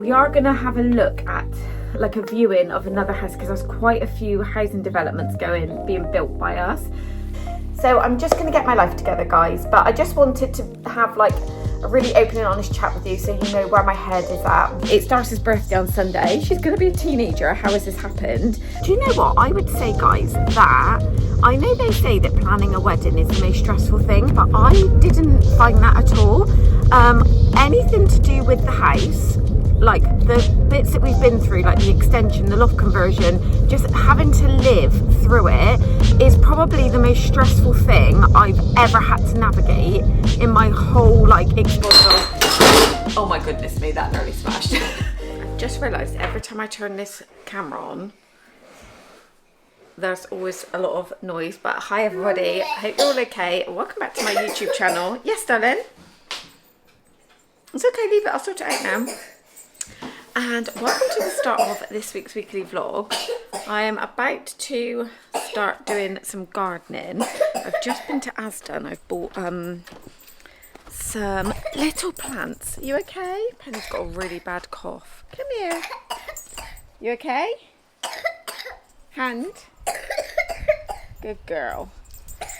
We are going to have a look at like a viewing of another house because there's quite a few housing developments being built by us. So I'm just going to get my life together, guys, but I just wanted to have like a really open and honest chat with you so you know where my head is at. It's Darcy's birthday on Sunday. She's going to be a teenager. How has this happened? Do you know what? I would say, guys, that I know they say that planning a wedding is the most stressful thing, but I didn't find that at all. Anything to do with the house, like the bits that we've been through, like the extension, the loft conversion, just having to live through it is probably the most stressful thing I've ever had to navigate in my whole like exposure. Oh my goodness me, that nearly smashed. I've just realised every time I turn this camera on, there's always a lot of noise. But hi everybody, I hope you're all okay. Welcome back to my YouTube channel. Yes, darling. It's okay, leave it, I'll sort it out now. And welcome to the start of this week's weekly vlog. I am about to start doing some gardening. I've just been to Asda and I've bought some little plants. You okay? Penny's got a really bad cough. Come here. You okay? Hand? Good girl.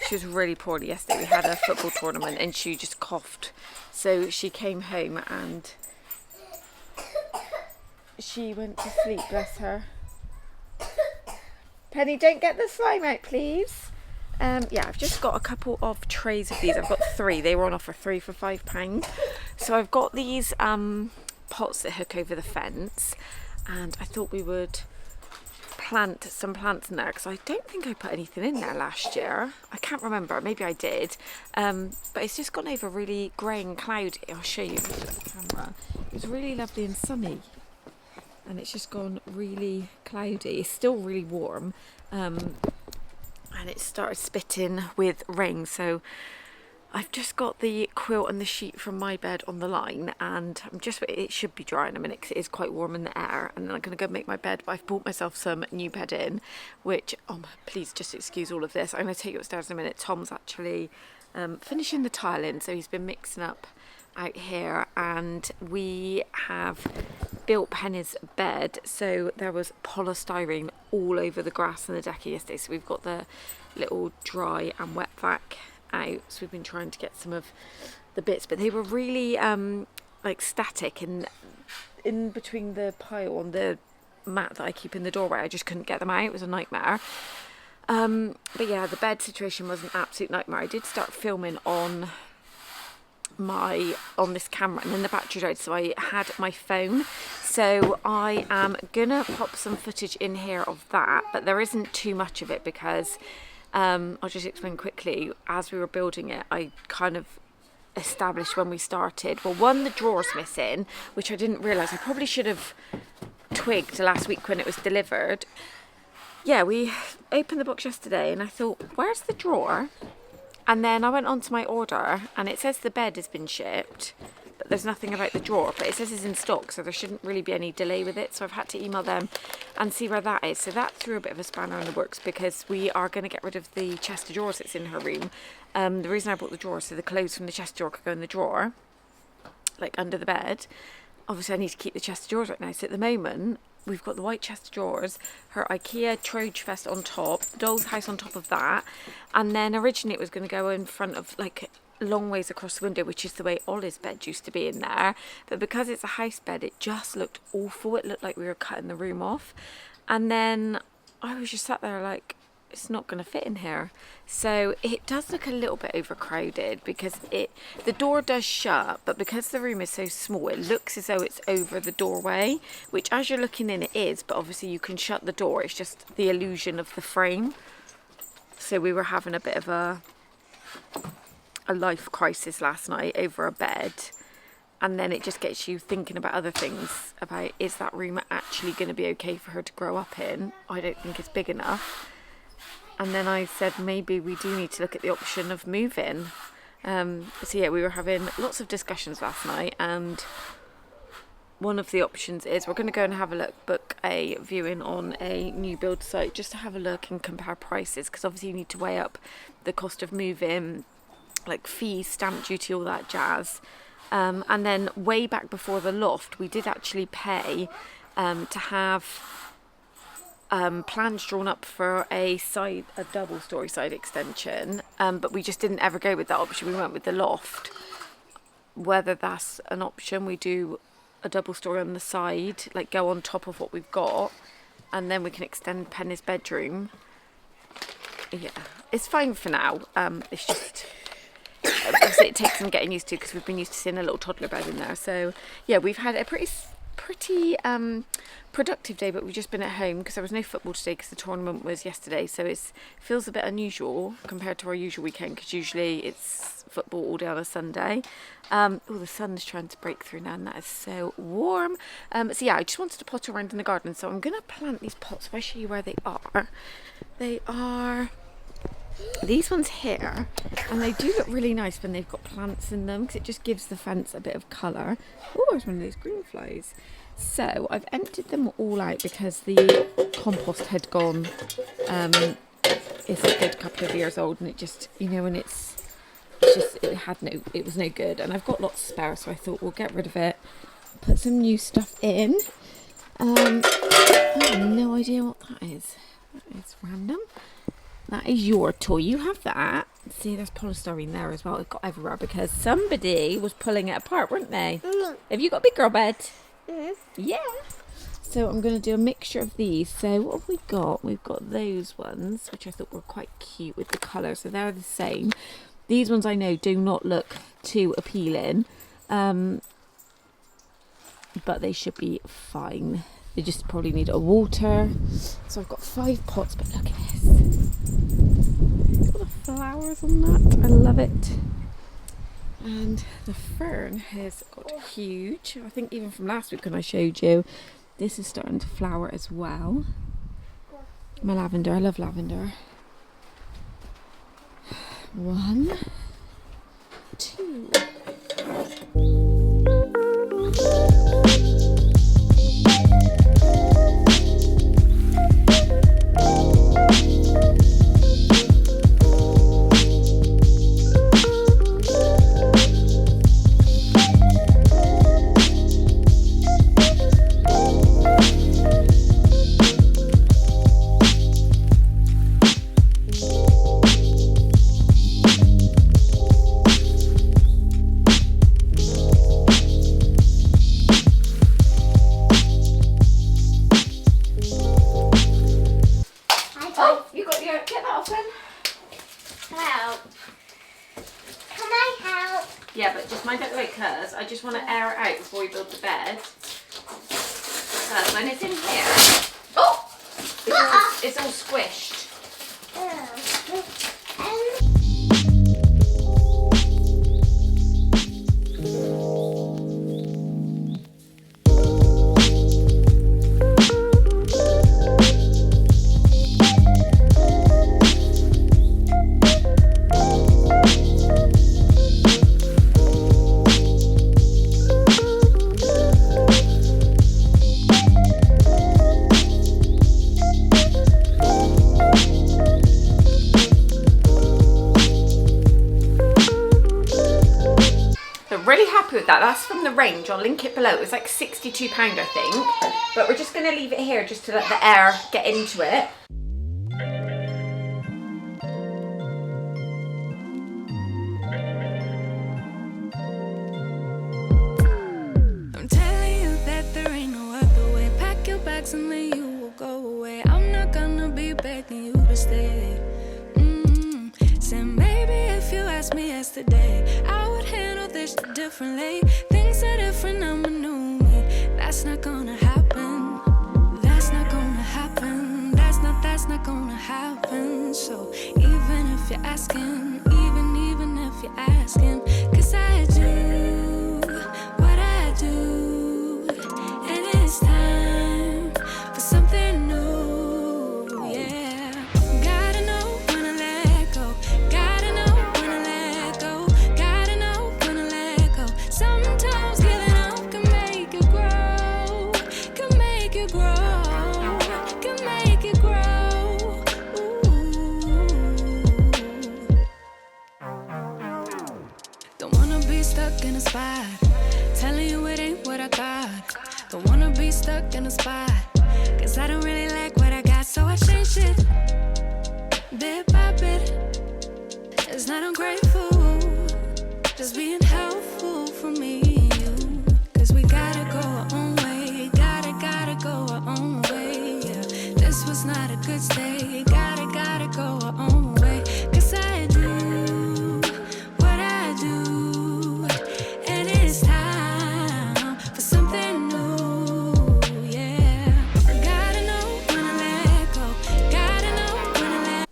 She was really poorly yesterday. We had a football tournament and she just coughed. So she came home and she went to sleep, bless her. Penny, don't get the slime out, please. Yeah, I've just got a couple of trays of these. I've got 3. They were on offer, 3 for £5. So I've got these pots that hook over the fence, and I thought we would plant some plants in there because I don't think I put anything in there last year. I can't remember, maybe I did. But it's just gone over really grey and cloudy. I'll show you with the camera. It was really lovely and sunny, and it's just gone really cloudy. It's still really warm, and it started spitting with rain, so I've just got the quilt and the sheet from my bed on the line, and it should be dry in a minute because it is quite warm in the air, and then I'm going to go make my bed. But I've bought myself some new bedding, which, please just excuse all of this, I'm going to take you upstairs in a minute. Tom's actually finishing the tiling, so he's been mixing up out here, and we have built Penny's bed, so there was polystyrene all over the grass and the deck yesterday, so we've got the little dry and wet vac out, so we've been trying to get some of the bits, but they were really like static in between the pile on the mat that I keep in the doorway. I just couldn't get them out. It was a nightmare. But yeah, the bed situation was an absolute nightmare. I did start filming on this camera and then the battery died, so I had my phone, so I am gonna pop some footage in here of that, but there isn't too much of it because I'll just explain quickly. As we were building it, I kind of established when we started, well, one, the drawer's missing, which I didn't realise. I probably should have twigged last week when it was delivered. Yeah, we opened the box yesterday and I thought, where's the drawer? And then I went on to my order and it says the bed has been shipped, but there's nothing about the drawer, but it says it's in stock, so there shouldn't really be any delay with it. So I've had to email them and see where that is. So that threw a bit of a spanner in the works because we are going to get rid of the chest of drawers that's in her room. The reason I bought the drawer, so the clothes from the chest of drawer could go in the drawer, like under the bed. Obviously I need to keep the chest of drawers right now, so at the moment we've got the white chest of drawers, her IKEA Troge Fest on top, doll's house on top of that, and then originally it was going to go in front of, like, long ways across the window, which is the way Ollie's bed used to be in there, but because it's a house bed it just looked awful. It looked like we were cutting the room off, and then I was just sat there like, it's not going to fit in here. So it does look a little bit overcrowded because the door does shut, but because the room is so small it looks as though it's over the doorway, which as you're looking in it is, but obviously you can shut the door. It's just the illusion of the frame. So we were having a bit of a life crisis last night over a bed, and then it just gets you thinking about other things, about, is that room actually going to be okay for her to grow up in? I don't think it's big enough. And then I said maybe we do need to look at the option of moving. So yeah, we were having lots of discussions last night, and one of the options is we're going to go and have a look, book a viewing on a new build site just to have a look and compare prices, because obviously you need to weigh up the cost of moving, like fees, stamp duty, all that jazz. And then way back before the loft, we did actually pay to have plans drawn up for a double story side extension, but we just didn't ever go with that option. We went with the loft. Whether that's an option, we do a double story on the side, like go on top of what we've got, and then we can extend Penny's bedroom. Yeah, it's fine for now. It's just obviously it takes some getting used to, because we've been used to seeing a little toddler bed in there. So yeah, we've had a pretty productive day, but we've just been at home because there was no football today because the tournament was yesterday. So it feels a bit unusual compared to our usual weekend, because usually it's football all day on a Sunday. Oh, the sun's trying to break through now, and that is so warm. So yeah, I just wanted to potter around in the garden, so I'm going to plant these pots. If I show you where they are these ones here, and they do look really nice when they've got plants in them, because it just gives the fence a bit of colour. Oh, there's one of those green flies. So I've emptied them all out because the compost had gone. It's a good couple of years old, and it just, you know, and it was no good. And I've got lots spare, so I thought we'll get rid of it, put some new stuff in. I have no idea what that is. That is random. That is your toy. You have that. See, there's polystyrene there as well. It got everywhere because somebody was pulling it apart, weren't they? Mm. Have you got a big girl bed? Mm. Yeah. So I'm going to do a mixture of these. So what have we got? We've got those ones, which I thought were quite cute with the colour. So they're the same. These ones I know do not look too appealing, but they should be fine. They just probably need a water. So I've got 5 pots, but look at this. Look at the flowers on that. I love it. And the fern has got huge. I think even from last week when I showed you, this is starting to flower as well. My lavender, I love lavender. 1, 2. Yeah, but just mind out the way, because I just want to air it out before we build the bed. Because when it's in here, it's all squished. With that, that's from the range. I'll link it below. It was like £62, I think, but we're just going to leave it here just to let the air get into it. I'm telling you that there ain't no other way. Pack your bags and then you will go away. I'm not gonna be begging you to stay. Said maybe if you asked me yesterday, I would handle this differently. Things are different, I'm a new me. That's not gonna happen. That's not gonna happen. That's not gonna happen. So even if you're asking, even if you're asking, 'cause I do what I do, and it's time for something new. Yeah, gotta know when to let go. Gotta know when to let go. Gotta know when to let go. Sometimes giving up can make you grow. Can make you grow. Can make you grow. Ooh. stuck in a spot. Cause I don't really like what I got, so I changed it bit by bit. It's not ungrateful, just being helpful for me and you. Cause we gotta go our own way, gotta go our own way, yeah. This was not a good stay, gotta go our own way. Cause I do what I do, and it's time for something new, yeah. Gotta know when to let go, gotta know when to let.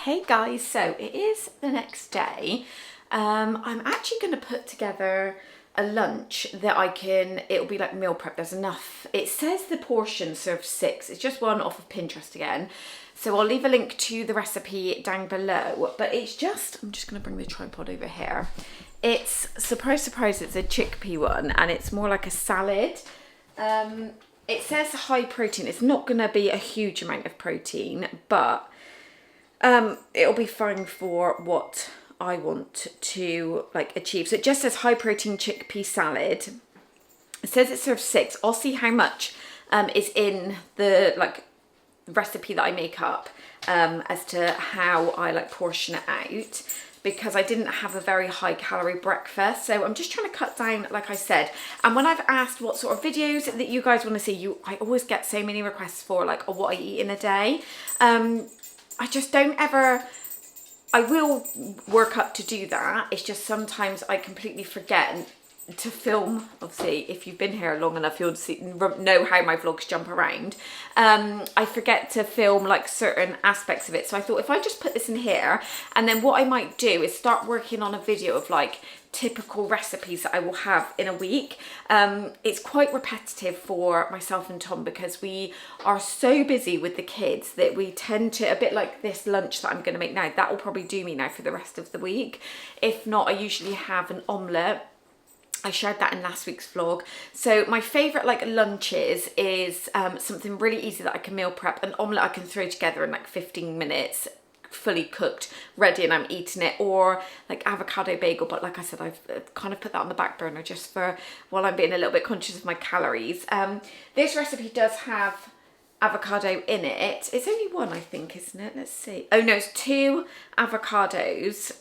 Hey guys, so it is the next day. I'm actually going to put together a lunch that it'll be like meal prep. There's enough. It says the portion serves 6. It's just one off of Pinterest again. So I'll leave a link to the recipe down below. But I'm just going to bring the tripod over here. It's, surprise, surprise, it's a chickpea one, and it's more like a salad. It says high protein. It's not going to be a huge amount of protein, but it'll be fine for what I want to achieve. So it just says high protein chickpea salad. It says it serves 6. I'll see how much is in the recipe that I make up as to how I portion it out, because I didn't have a very high calorie breakfast. So I'm just trying to cut down, like I said. And when I've asked what sort of videos that you guys want to see, I always get so many requests for what I eat in a day. I just don't ever, I will work up to do that. It's just sometimes I completely forget to film. Obviously, if you've been here long enough, you'll know how my vlogs jump around. I forget to film certain aspects of it. So I thought if I just put this in here, and then what I might do is start working on a video of typical recipes that I will have in a week. It's quite repetitive for myself and Tom because we are so busy with the kids that we tend to, a bit like this lunch that I'm going to make now, that will probably do me now for the rest of the week. If not, I usually have an omelette. I shared that in last week's vlog. So my favourite lunches is something really easy that I can meal prep. An omelette I can throw together in 15 minutes, fully cooked, ready, and I'm eating it. Or avocado bagel, but like I said, I've kind of put that on the back burner just for while I'm being a little bit conscious of my calories. This recipe does have avocado in it. It's only one, I think, isn't it? Let's see. Oh no, it's 2 avocados,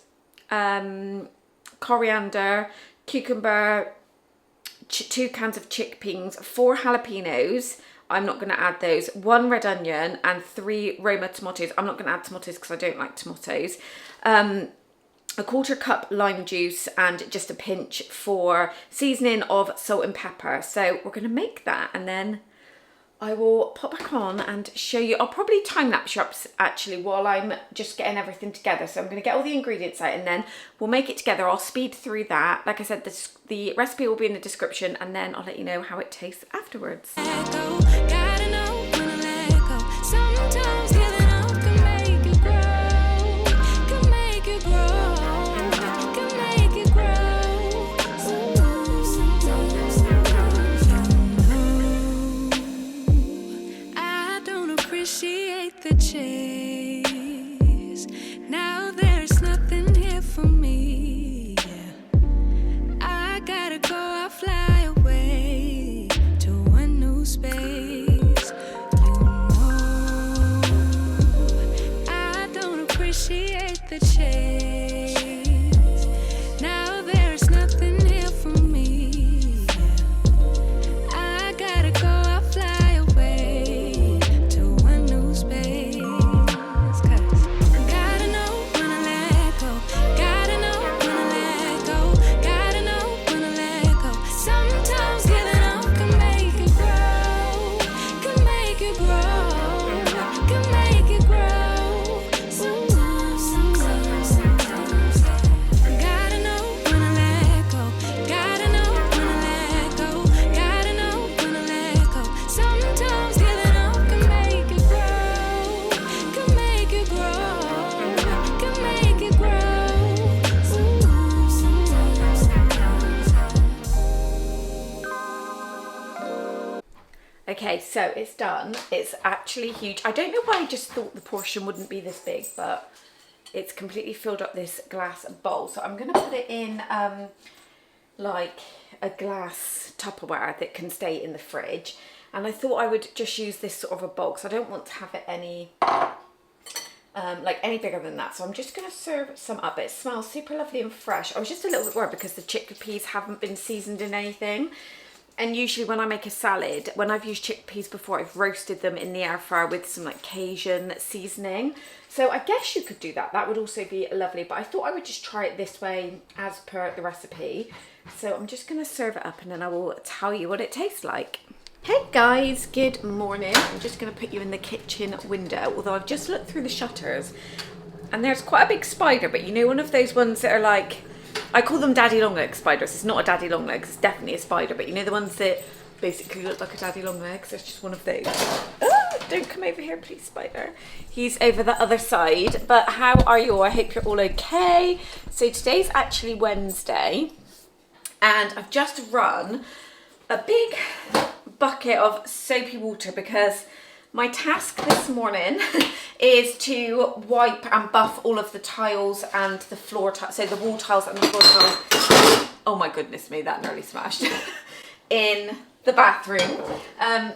coriander, cucumber, 2 cans of chickpeas, 4 jalapenos. I'm not going to add those. 1 red onion and 3 Roma tomatoes. I'm not going to add tomatoes because I don't like tomatoes. A 1/4 cup lime juice and just a pinch for seasoning of salt and pepper. So we're going to make that, and then I will pop back on and show you. I'll probably time lapse you up actually while I'm just getting everything together. So I'm going to get all the ingredients out and then we'll make it together. I'll speed through that. Like I said, the recipe will be in the description, and then I'll let you know how it tastes afterwards. The chase. Now there's nothing here for me. I gotta go, I'll fly away to a new space. I don't appreciate the chase. Now there's nothing here for me. I gotta go, I'll fly away to a new space. Okay, so it's done. It's actually huge. I don't know why I just thought the portion wouldn't be this big, but it's completely filled up this glass bowl. So I'm going to put it in like a glass Tupperware that can stay in the fridge. and I thought I would just use this sort of a bowl because I don't want to have it any like any bigger than that. So I'm just going to serve some up. It smells super lovely and fresh. I was just a little bit worried because the chickpeas haven't been seasoned in anything. And usually when I make a salad, when I've used chickpeas before, I've roasted them in the air fryer with some like Cajun seasoning. So I guess you could do that. That would also be lovely. But I thought I would just try it this way as per the recipe. So I'm just going to serve it up and then I will tell you what it tastes like. Hey guys, good morning. I'm just going to put you in the kitchen window, although I've just looked through the shutters and there's quite a big spider, but you know, one of those ones that are like, I call them daddy long leg spiders. It's not a daddy long legs, it's definitely a spider, but you know the ones that basically look like a daddy long legs? There's just one of those. Oh, don't come over here please, spider. He's over the other side. But how are you all? I hope you're all okay. So today's actually Wednesday and I've just run a big bucket of soapy water because my task this morning is to wipe and buff all of the tiles and the floor tiles, so the wall tiles and the floor tiles. Oh my goodness me, that nearly smashed. In the bathroom,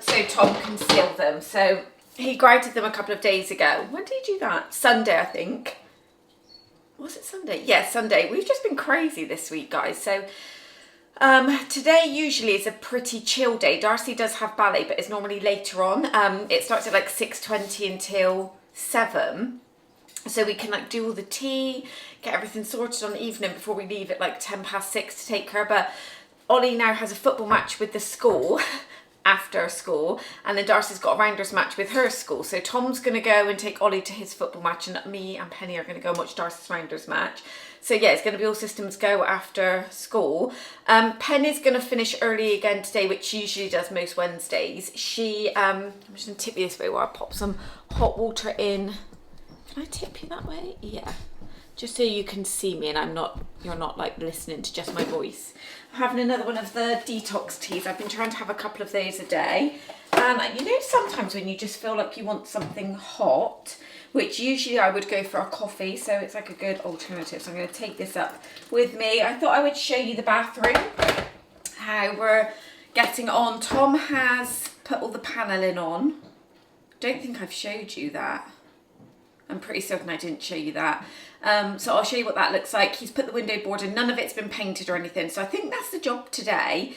so Tom can seal them. So he grouted them a couple of days ago. When did he do that? Sunday, I think. Was it Sunday? Yeah, Sunday. We've just been crazy this week, guys. So today usually is a pretty chill day. Darcy does have ballet, but it's normally later on. It starts at like 6:20 until 7. So we can like do all the tea, get everything sorted on the evening before we leave at like 6:10 to take her. But Ollie now has a football match with the school after school, and then Darcy's got a rounders match with her school. So Tom's going to go and take Ollie to his football match, and me and Penny are going to go and watch Darcy's rounders match. So yeah, it's going to be all systems go after school. Penny's going to finish early again today, which she usually does most Wednesdays. She, I'm just going to tip you this way while I pop some hot water in. Can I tip you that way? Yeah. Just so you can see me and you're not like listening to just my voice. I'm having another one of the detox teas. I've been trying to have a couple of those a day. And you know, sometimes when you just feel like you want something hot, which usually I would go for a coffee, so it's like a good alternative. So I'm going to take this up with me. I thought I would show you the bathroom, how we're getting on. Tom has put all the paneling on. Don't think I've showed you that. I'm pretty certain I didn't show you that. So I'll show you what that looks like. He's put the window board in. None of it's been painted or anything. So I think that's the job today.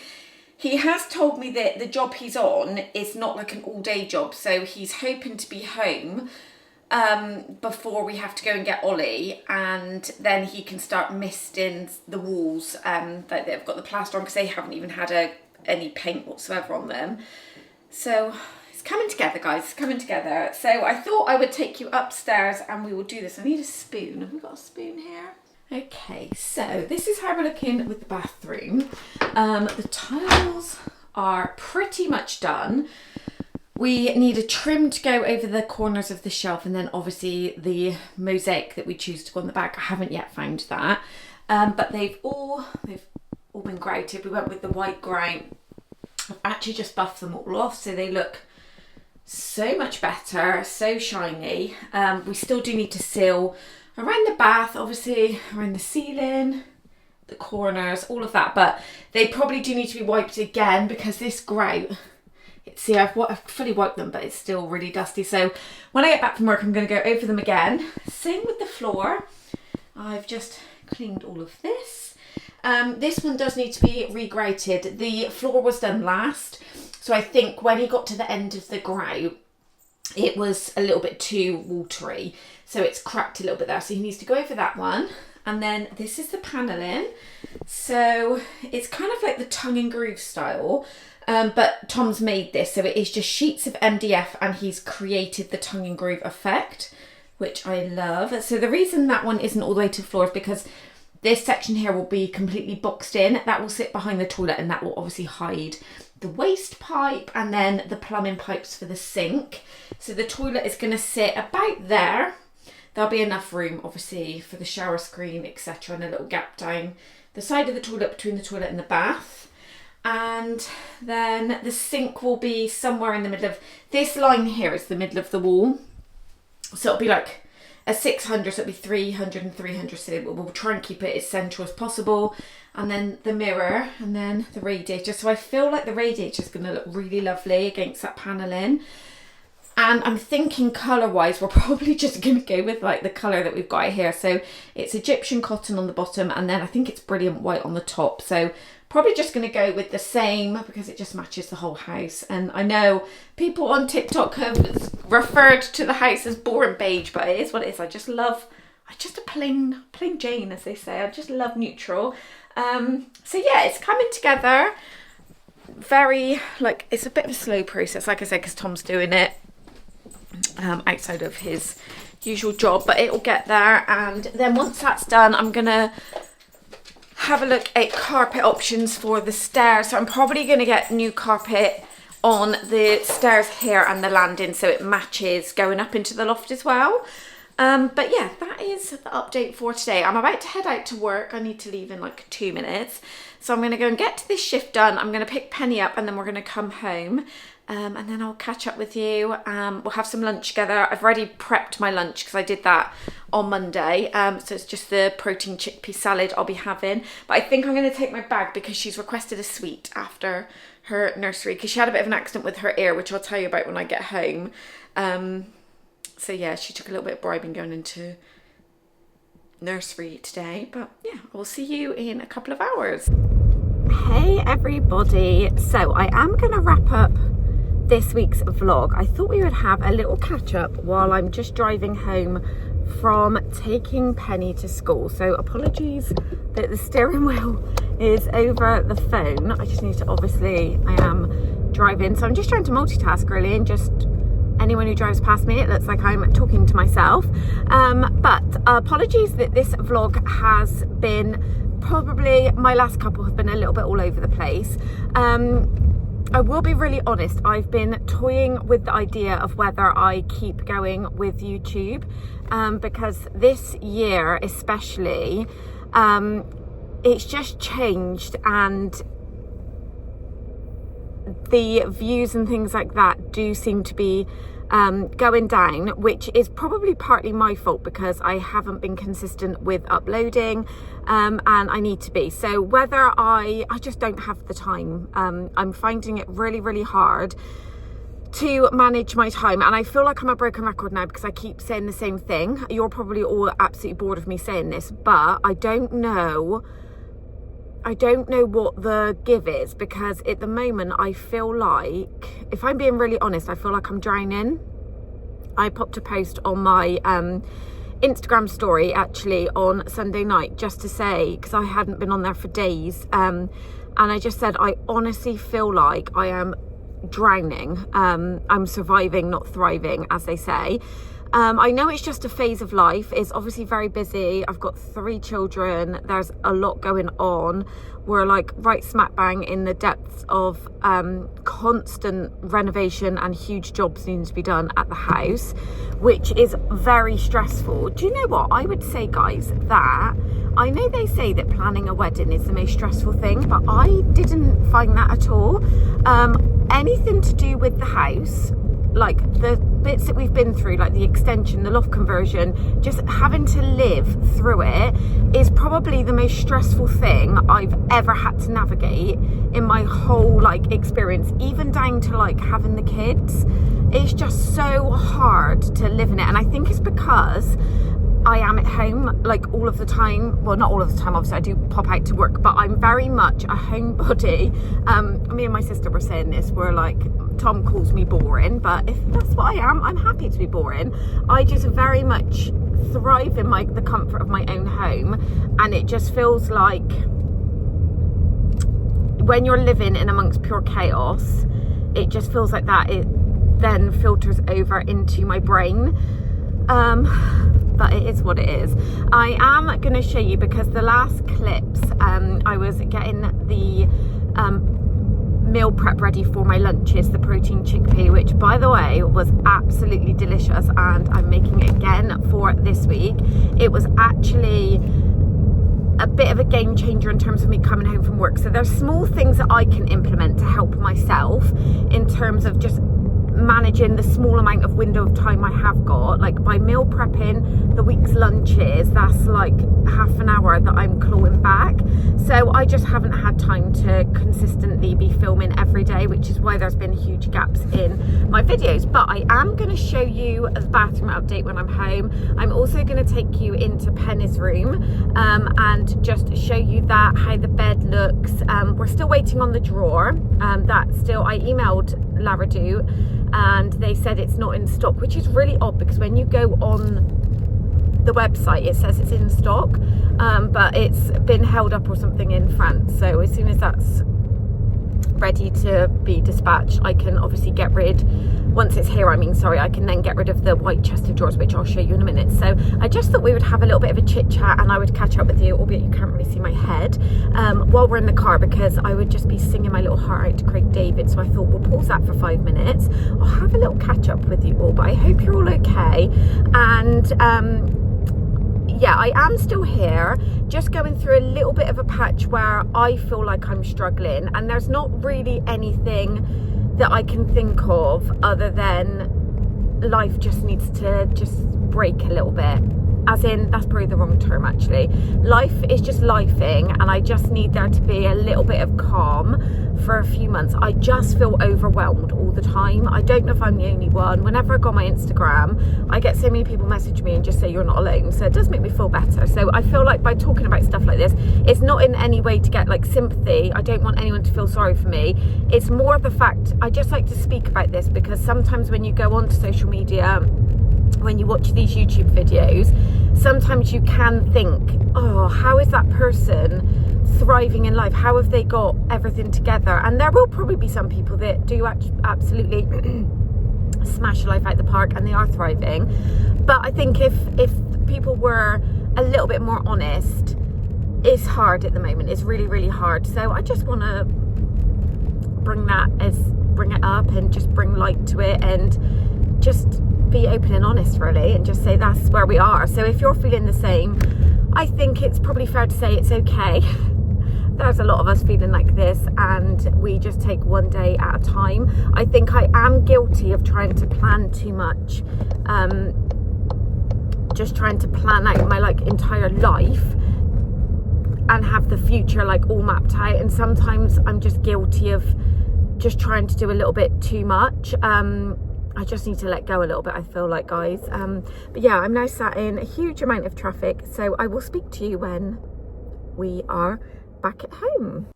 He has told me that the job he's on is not like an all-day job. So he's hoping to be home before we have to go and get Ollie, and then he can start misting the walls that they've got the plaster on, because they haven't even had any paint whatsoever on them. So it's coming together, guys, it's coming together. So I thought I would take you upstairs and we will do this. I need a spoon. Have we got a spoon here? Okay, so this is how we're looking with the bathroom. The tiles are pretty much done. We need a trim to go over the corners of the shelf, and then obviously the mosaic that we choose to go on the back. I haven't yet found that, but they've all been grouted. We went with the white grout. I've actually just buffed them all off, so they look so much better, so shiny. We still do need to seal around the bath, obviously around the ceiling, the corners, all of that, but they probably do need to be wiped again because this grout, see, I've fully wiped them, but it's still really dusty. So when I get back from work, I'm going to go over them again. Same with the floor. I've just cleaned all of this. This one does need to be regrouted. The floor was done last, so I think when he got to the end of the grout, it was a little bit too watery, so it's cracked a little bit there. So he needs to go over that one. And then this is the paneling. So it's kind of like the tongue and groove style. But Tom's made this, so it is just sheets of MDF, and he's created the tongue and groove effect, which I love. So the reason that one isn't all the way to the floor is because this section here will be completely boxed in. That will sit behind the toilet, and that will obviously hide the waste pipe and then the plumbing pipes for the sink. So the toilet is going to sit about there. There'll be enough room, obviously, for the shower screen, etc., and a little gap down the side of the toilet between the toilet and the bath. And then the sink will be somewhere in the middle of this line here is the middle of the wall. So it'll be like a 600, so it'll be 300 and 300, so we'll try and keep it as central as possible. And then the mirror, and then the radiator. So I feel like the radiator is going to look really lovely against that panelling. And I'm thinking colour wise, we're probably just going to go with like the colour that we've got here. So it's Egyptian cotton on the bottom, and then I think it's brilliant white on the top. So probably just going to go with the same because it just matches the whole house. And I know people on TikTok have referred to the house as boring beige, but it is what it is. I just a plain Jane, as they say. I just love neutral. So yeah, it's coming together. Very, like, it's a bit of a slow process, like I said, because Tom's doing it outside of his usual job, but it'll get there. And then once that's done, I'm gonna have a look at carpet options for the stairs. So I'm probably gonna get new carpet on the stairs here and the landing, so it matches going up into the loft as well. But yeah, that is the update for today. I'm about to head out to work. I need to leave in like 2 minutes. So I'm going to go and get this shift done. I'm going to pick Penny up, and then we're going to come home. And then I'll catch up with you. We'll have some lunch together. I've already prepped my lunch because I did that on Monday. So it's just the protein chickpea salad I'll be having. But I think I'm going to take my bag because she's requested a sweet after her nursery, because she had a bit of an accident with her ear, which I'll tell you about when I get home. So yeah, she took a little bit of bribing going into nursery today. But yeah, we'll see you in a couple of hours. Hey everybody. So I am going to wrap up this week's vlog. I thought we would have a little catch up while I'm just driving home from taking Penny to school. So apologies that the steering wheel is over the phone. I just need to, obviously I am driving. So I'm just trying to multitask really, and just anyone who drives past me, it looks like I'm talking to myself. But apologies that this vlog has been, probably my last couple have been a little bit all over the place. I will be really honest, I've been toying with the idea of whether I keep going with YouTube, because this year especially, it's just changed, and the views and things like that do seem to be going down, which is probably partly my fault because I haven't been consistent with uploading, and I need to be. So whether I just don't have the time. I'm finding it really hard to manage my time, and I feel like I'm a broken record now because I keep saying the same thing. You're probably all absolutely bored of me saying this, but I don't know what the give is, because at the moment I feel like, if I'm being really honest, I feel like I'm drowning. I popped a post on my Instagram story actually on Sunday night just to say, because I hadn't been on there for days, and I just said I honestly feel like I am drowning. I'm surviving, not thriving, as they say. I know it's just a phase of life. It's obviously very busy. I've got 3 children. There's a lot going on. We're like right smack bang in the depths of constant renovation and huge jobs needing to be done at the house, which is very stressful. Do you know what? I would say, guys, that I know they say that planning a wedding is the most stressful thing, but I didn't find that at all. Anything to do with the house, like the bits that we've been through, like the extension, the loft conversion, just having to live through it is probably the most stressful thing I've ever had to navigate in my whole like experience, even down to like having the kids. It's just so hard to live in it, and I think it's because I am at home like all of the time. Well, not all of the time, obviously I do pop out to work, but I'm very much a homebody. Me and my sister were saying this, we're like, Tom calls me boring, but if that's what I am, I'm happy to be boring. I just very much thrive in the comfort of my own home, and it just feels like when you're living in amongst pure chaos, it just feels like that it then filters over into my brain. But it is what it is. I am going to show you, because the last clips I was getting the meal prep ready for my lunches, the protein chickpea, which by the way was absolutely delicious, and I'm making it again for this week. It was actually a bit of a game changer in terms of me coming home from work. So there's small things that I can implement to help myself in terms of just managing the small amount of window of time I have got. Like by meal prepping the week's lunches, that's like half an hour that I'm clawing back. So I just haven't had time to consistently be filming every day, which is why there's been huge gaps in my videos. But I am going to show you a bathroom update when I'm home. I'm also going to take you into Penny's room and just show you that, how the bed looks. We're still waiting on the drawer. I emailed Laradoo and they said it's not in stock, which is really odd because when you go on the website it says it's in stock, but it's been held up or something in France. So as soon as that's ready to be dispatched, I can obviously get rid, once it's here, I can then get rid of the white chest of drawers, which I'll show you in a minute. So I just thought we would have a little bit of a chit chat and I would catch up with you, albeit you can't really see my head, while we're in the car, because I would just be singing my little heart out to Craig David. So I thought we'll pause that for 5 minutes. I'll have a little catch up with you all, but I hope you're all okay. And yeah, I am still here, just going through a little bit of a patch where I feel like I'm struggling, and there's not really anything that I can think of other than life just needs to just break a little bit. As in, that's probably the wrong term actually. Life is just lifing, and I just need there to be a little bit of calm for a few months. I just feel overwhelmed all the time. I don't know if I'm the only one. Whenever I go on my Instagram, I get so many people message me and just say you're not alone. So it does make me feel better. So I feel like by talking about stuff like this, it's not in any way to get like sympathy. I don't want anyone to feel sorry for me. It's more the fact I just like to speak about this, because sometimes when you go onto social media, when you watch these YouTube videos, sometimes you can think, oh, how is that person thriving in life? How have they got everything together? And there will probably be some people that do absolutely smash life out the park and they are thriving. But I think if people were a little bit more honest, it's hard at the moment. It's really, really hard. So I just want to bring it up and just bring light to it and just be open and honest, really, and just say that's where we are. So if you're feeling the same, I think it's probably fair to say it's okay. There's a lot of us feeling like this, and we just take one day at a time. I think I am guilty of trying to plan too much, just trying to plan out my like entire life and have the future like all mapped out, and sometimes I'm just guilty of just trying to do a little bit too much. I just need to let go a little bit, I feel like, guys. But yeah, I'm now sat in a huge amount of traffic, so I will speak to you when we are back at home.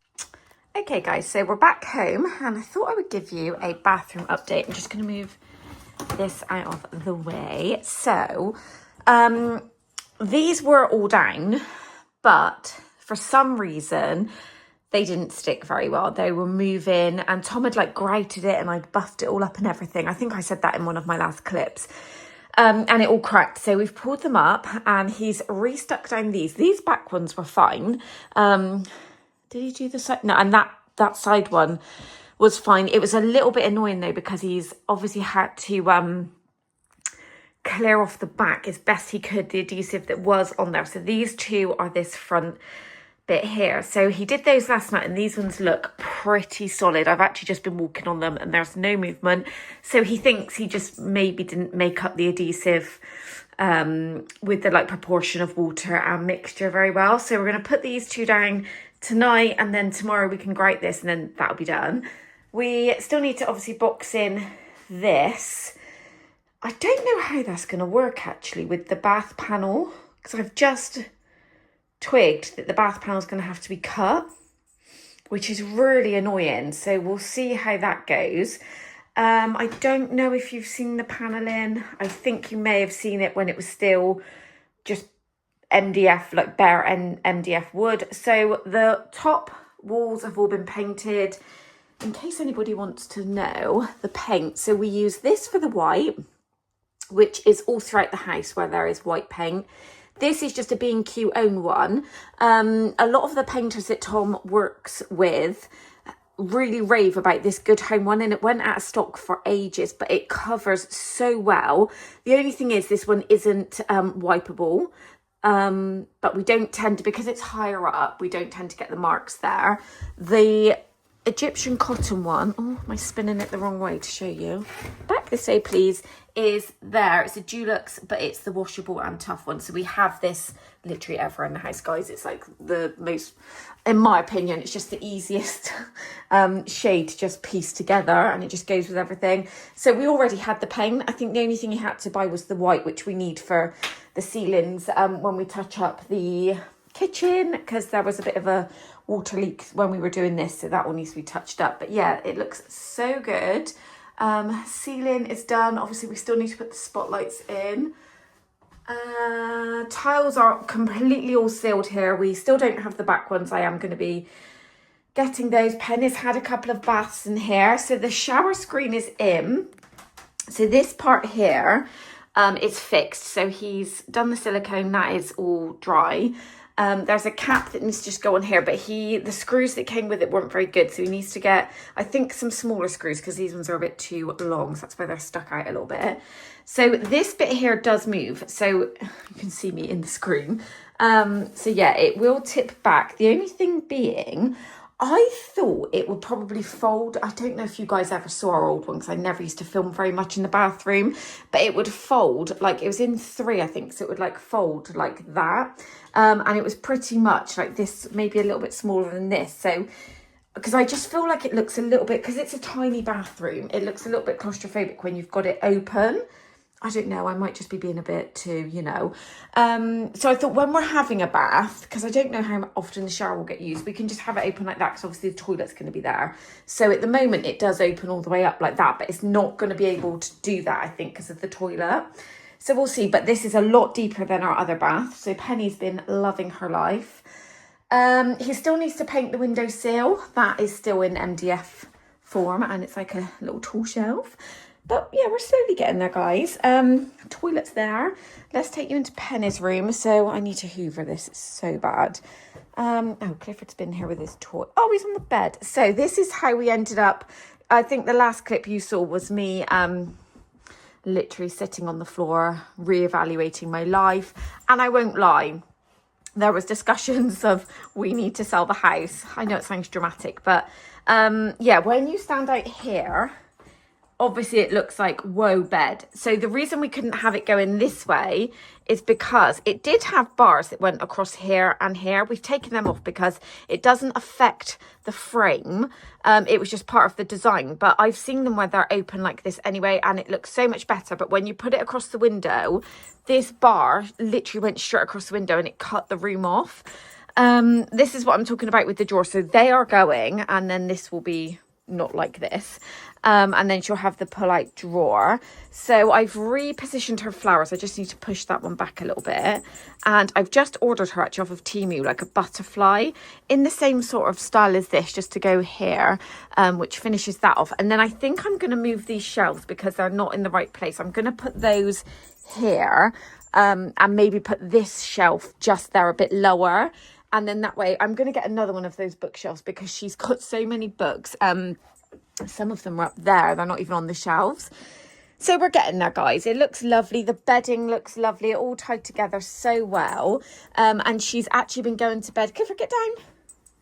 Okay guys, so we're back home, and I thought I would give you a bathroom update. I'm just going to move this out of the way. So these were all down, but for some reason they didn't stick very well. They were moving, and Tom had like grouted it and I'd buffed it all up and everything. I think I said that in one of my last clips. And it all cracked. So we've pulled them up and he's restuck down these. These back ones were fine. Did he do the side? No, and that side one was fine. It was a little bit annoying though, because he's obviously had to clear off the back as best he could, the adhesive that was on there. So these two are this front bit here. So he did those last night, and these ones look pretty solid. I've actually just been walking on them and there's no movement. So he thinks he just maybe didn't make up the adhesive with the like proportion of water and mixture very well. So we're going to put these two down tonight, and then tomorrow we can grate this and then that'll be done. We still need to obviously box in this. I don't know how that's going to work actually with the bath panel, because I've just twigged that the bath panel is going to have to be cut, which is really annoying. So we'll see how that goes. I don't know if you've seen the paneling. I think you may have seen it when it was still just MDF, like bare MDF wood. So the top walls have all been painted. In case anybody wants to know the paint, so we use this for the white, which is all throughout the house where there is white paint. This is just a B&Q own one. A lot of the painters that Tom works with really rave about this Good Home one, and it went out of stock for ages, but it covers so well. The only thing is this one isn't wipeable, but we don't tend to, because it's higher up, we don't tend to get the marks there. The Egyptian cotton one. Oh, am I spinning it the wrong way to show you? Back this way, please. Is there. It's a Dulux, but it's the washable and tough one. So we have this literally ever in the house, guys. It's like the most, in my opinion, it's just the easiest shade to just piece together, and it just goes with everything. So we already had the paint. I think the only thing you had to buy was the white, which we need for the ceilings when we touch up the kitchen, because there was a bit of a water leak when we were doing this, so that all needs to be touched up. But yeah, it looks so good. Ceiling is done. Obviously we still need to put the spotlights in. Tiles are completely all sealed here. We still don't have the back ones. I am going to be getting those. Penny's had a couple of baths in here. So the shower screen is in. So this part here is fixed. So he's done the silicone. That is all dry. There's a cap that needs to just go on here, but the screws that came with it weren't very good, so he needs to get, I think, some smaller screws, because these ones are a bit too long, so that's why they're stuck out a little bit. So this bit here does move, so you can see me in the screen. So yeah, it will tip back. The only thing being, I thought it would probably fold. I don't know if you guys ever saw our old one, because I never used to film very much in the bathroom, but it would fold, like it was in 3, I think, so it would like fold like that. And it was pretty much like this, maybe a little bit smaller than this. So, because I just feel like it looks a little bit, because it's a tiny bathroom, it looks a little bit claustrophobic when you've got it open. I don't know, I might just be being a bit too, you know. So I thought when we're having a bath, because I don't know how often the shower will get used, we can just have it open like that, because obviously the toilet's going to be there. So at the moment it does open all the way up like that, but it's not going to be able to do that, I think, because of the toilet. So we'll see, but this is a lot deeper than our other bath. So Penny's been loving her life. He still needs to paint the windowsill. That is still in MDF form, and it's like a little tall shelf. But yeah, we're slowly getting there, guys. Toilet's there. Let's take you into Penny's room. So I need to hoover this. It's so bad. Oh, Clifford's been here with his toy. Oh, he's on the bed. So this is how we ended up. I think the last clip you saw was me literally sitting on the floor, reevaluating my life. And I won't lie, there was discussions of we need to sell the house. I know it sounds dramatic, but yeah, when you stand out here, obviously it looks like whoa bed. So the reason we couldn't have it going this way is because it did have bars that went across here and here. We've taken them off because it doesn't affect the frame. It was just part of the design, but I've seen them where they're open like this anyway, and it looks so much better. But when you put it across the window, this bar literally went straight across the window and it cut the room off. This is what I'm talking about with the drawer. So they are going, and then this will be not like this. And then she'll have the pull-out drawer. So I've repositioned her flowers. I just need to push that one back a little bit. And I've just ordered her actually off of Temu, like a butterfly in the same sort of style as this, just to go here, which finishes that off. And then I think I'm going to move these shelves because they're not in the right place. I'm going to put those here, and maybe put this shelf just there a bit lower. And then that way I'm going to get another one of those bookshelves because she's got so many books. Some of them are up there. They're not even on the shelves. So we're getting there, guys. It looks lovely. The bedding looks lovely. It all tied together so well. And she's actually been going to bed. Clifford, get down.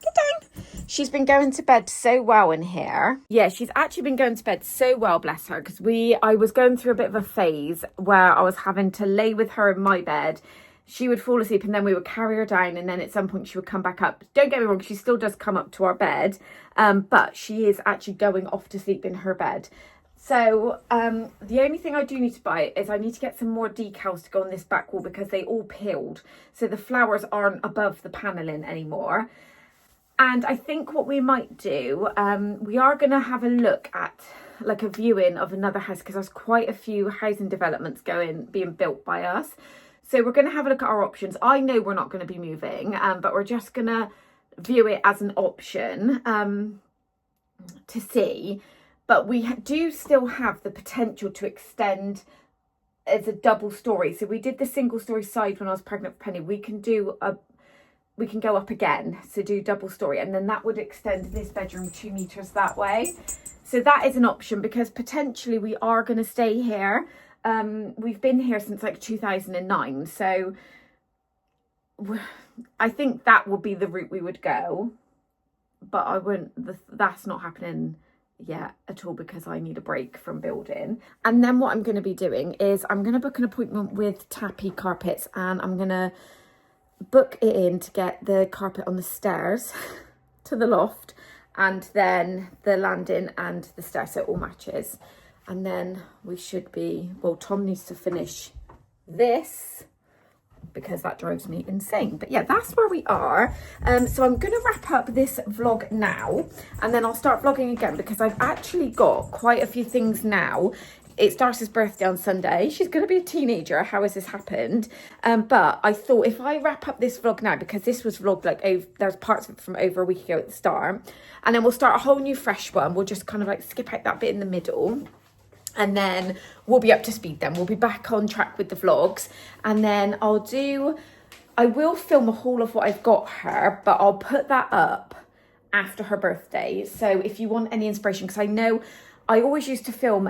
Get down. She's been going to bed so well in here. Yeah, she's actually been going to bed so well, bless her. Because I was going through a bit of a phase where I was having to lay with her in my bed. She would fall asleep and then we would carry her down, and then at some point she would come back up. Don't get me wrong, she still does come up to our bed, but she is actually going off to sleep in her bed. So the only thing I do need to buy is I need to get some more decals to go on this back wall because they all peeled. So the flowers aren't above the panelling anymore. And I think what we might do, we are going to have a look at like a viewing of another house, because there's quite a few housing developments being built by us. So we're going to have a look at our options. I know we're not going to be moving, but we're just going to view it as an option to see. But we do still have the potential to extend as a double story. So we did the single story side when I was pregnant with Penny. We can go up again, so do double story. And then that would extend this bedroom 2 meters that way. So that is an option because potentially we are going to stay here. We've been here since like 2009, so I think that would be the route we would go. but I wouldn't, that's not happening yet at all because I need a break from building. And then what I'm going to be doing is I'm going to book an appointment with Tappy Carpets, and I'm going to book it in to get the carpet on the stairs to the loft, and then the landing and the stairs, so it all matches. And then we should be, well, Tom needs to finish this because that drives me insane. But yeah, that's where we are. So I'm gonna wrap up this vlog now, and then I'll start vlogging again because I've actually got quite a few things now. It's Darcy's birthday on Sunday. She's gonna be a teenager. How has this happened? But I thought if I wrap up this vlog now, because this was vlogged like there's parts of it from over a week ago at the start, and then we'll start a whole new fresh one. We'll just kind of like skip out that bit in the middle, and then we'll be up to speed then. We'll be back on track with the vlogs, and then I will film a haul of what I've got her, but I'll put that up after her birthday. So if you want any inspiration, because I know I always used to film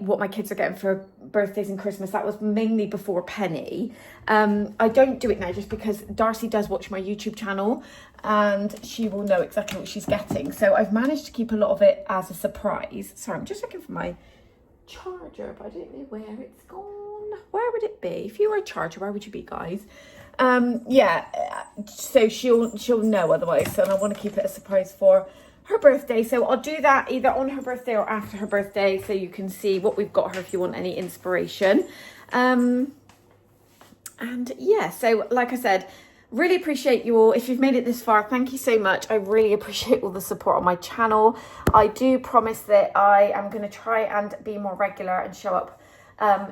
what my kids are getting for birthdays and Christmas. That was mainly before Penny. I don't do it now just because Darcy does watch my YouTube channel and she will know exactly what she's getting. So I've managed to keep a lot of it as a surprise. Sorry, I'm just looking for my charger, but I don't know where it's gone. Where would it be? If you were a charger, where would you be, guys? Yeah, so she'll know otherwise. So I want to keep it a surprise for her birthday. So I'll do that either on her birthday or after her birthday, so you can see what we've got her if you want any inspiration. And yeah, so like I said, really appreciate you all. If you've made it this far, thank you so much. I really appreciate all the support on my channel. I do promise that I am going to try and be more regular and show up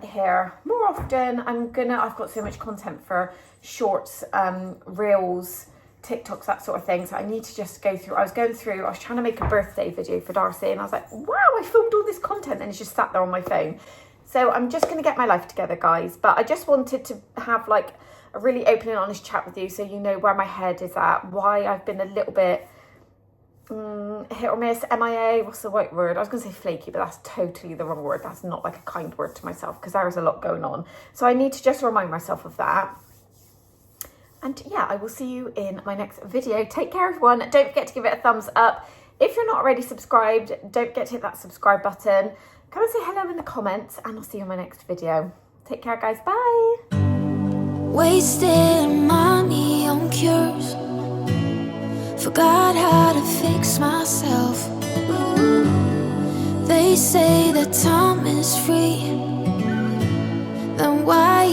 here more often. I've got so much content for shorts, reels, TikToks, that sort of thing. So I need to just go through. I was trying to make a birthday video for Darcy, and I was like, wow, I filmed all this content and it's just sat there on my phone. So I'm just going to get my life together, guys. But I just wanted to have like a really open and honest chat with you, so you know where my head is at, why I've been a little bit hit or miss, MIA, what's the right word? I was going to say flaky, but that's totally the wrong word. That's not like a kind word to myself because there is a lot going on. So I need to just remind myself of that. And yeah, I will see you in my next video. Take care, everyone. Don't forget to give it a thumbs up. If you're not already subscribed, don't forget to hit that subscribe button. Come and say hello in the comments, and I'll see you in my next video. Take care, guys. Bye. Wasted money on cures, forgot how to fix myself. They say that time is free, then why